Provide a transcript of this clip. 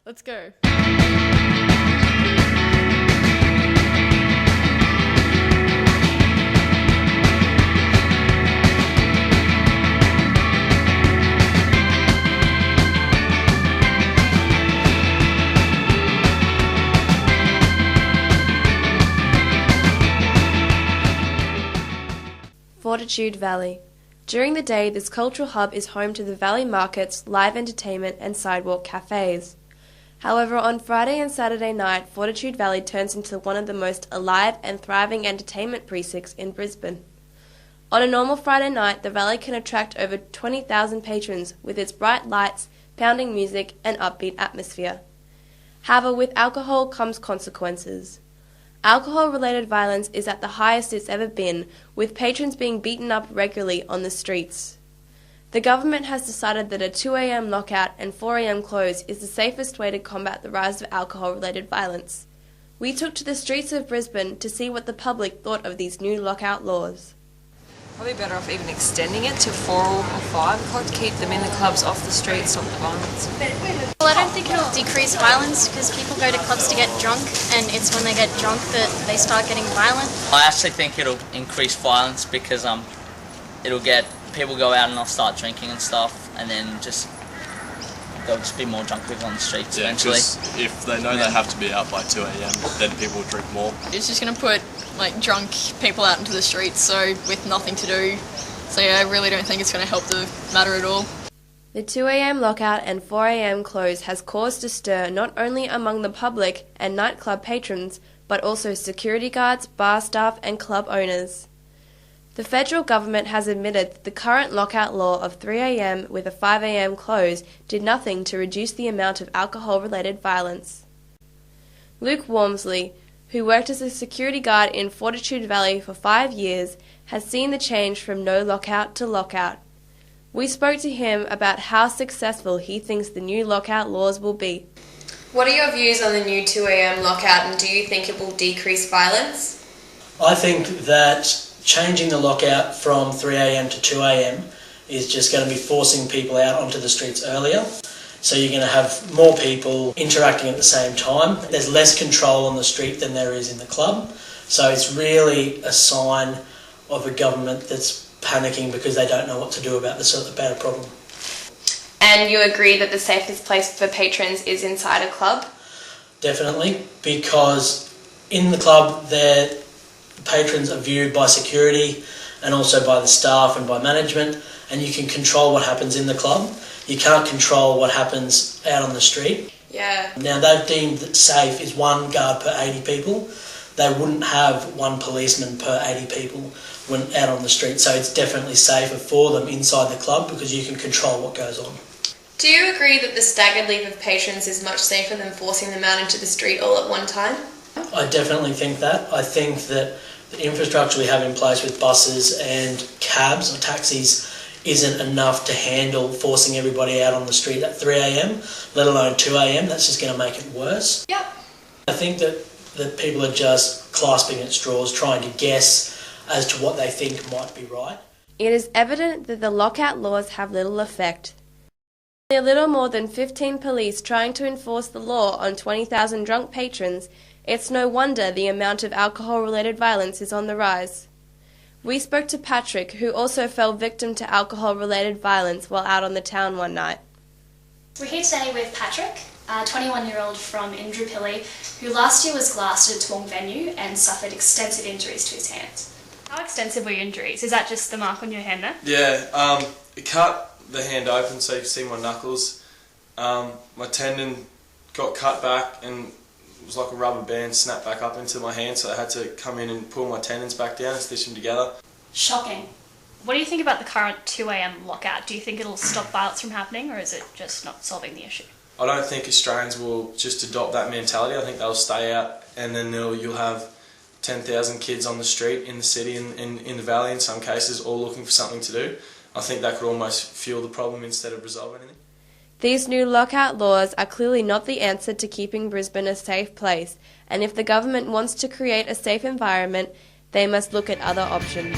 Let's go. Fortitude Valley. During the day, this cultural hub is home to the valley markets, live entertainment and sidewalk cafes. However, on Friday and Saturday night, Fortitude Valley turns into one of the most alive and thriving entertainment precincts in Brisbane. On a normal Friday night, the valley can attract over 20,000 patrons with its bright lights, pounding music and upbeat atmosphere. However, with alcohol comes consequences. Alcohol-related violence is at the highest it's ever been, with patrons being beaten up regularly on the streets. The government has decided that a 2 a.m. lockout and 4 a.m. close is the safest way to combat the rise of alcohol-related violence. We took to the streets of Brisbane to see what the public thought of these new lockout laws. Probably better off even extending it to 4 or 5 o'clock to keep them in the clubs, off the street, stop the violence. Well, I don't think it'll decrease violence because people go to clubs to get drunk, and it's when they get drunk that they start getting violent. I actually think it'll increase violence because it'll get people go out and they'll start drinking and stuff, and then there'll just be more drunk people on the streets eventually. If they know they have to be out by 2 a.m, then people will drink more. It's just going to put drunk people out into the streets, so with nothing to do. So yeah, I really don't think it's going to help the matter at all. The 2 a.m. lockout and 4 a.m. close has caused a stir not only among the public and nightclub patrons, but also security guards, bar staff and club owners. The federal government has admitted that the current lockout law of 3 a.m. with a 5 a.m. close did nothing to reduce the amount of alcohol-related violence. Luke Walmsley, who worked as a security guard in Fortitude Valley for 5 years, has seen the change from no lockout to lockout. We spoke to him about how successful he thinks the new lockout laws will be. What are your views on the new 2 a.m. lockout, and do you think it will decrease violence? I think that changing the lockout from 3 a.m. to 2 a.m. is just going to be forcing people out onto the streets earlier. So you're going to have more people interacting at the same time. There's less control on the street than there is in the club. So it's really a sign of a government that's panicking because they don't know what to do about a problem. And you agree that the safest place for patrons is inside a club? Definitely, because in the club the patrons are viewed by security and also by the staff and by management, and you can control what happens in the club. You can't control what happens out on the street. Yeah. Now they've deemed that safe is 1 guard per 80 people. They wouldn't have 1 policeman per 80 people when out on the street. So it's definitely safer for them inside the club because you can control what goes on. Do you agree that the staggered leave of patrons is much safer than forcing them out into the street all at one time? I definitely think that. I think that the infrastructure we have in place with buses and cabs or taxis isn't enough to handle forcing everybody out on the street at 3 a.m, let alone 2 a.m. That's just going to make it worse. Yep. I think that people are just clasping at straws, trying to guess as to what they think might be right. It is evident that the lockout laws have little effect. A little more than 15 police trying to enforce the law on 20,000 drunk patrons, it's no wonder the amount of alcohol-related violence is on the rise. We spoke to Patrick, who also fell victim to alcohol-related violence while out on the town one night. We're here today with Patrick, a 21-year-old from Indooroopilly, who last year was glassed at a Toowong venue and suffered extensive injuries to his hands. How extensive were your injuries? Is that just the mark on your hand there? Yeah, it cut the hand open so you can see my knuckles. My tendon got cut back and it was like a rubber band snapped back up into my hand, so I had to come in and pull my tendons back down and stitch them together. Shocking. What do you think about the current 2 a.m. lockout? Do you think it'll stop violence from happening, or is it just not solving the issue? I don't think Australians will just adopt that mentality. I think they'll stay out, and then you'll have 10,000 kids on the street in the city and in the valley in some cases, all looking for something to do. I think that could almost fuel the problem instead of resolve anything. These new lockout laws are clearly not the answer to keeping Brisbane a safe place, and if the government wants to create a safe environment, they must look at other options.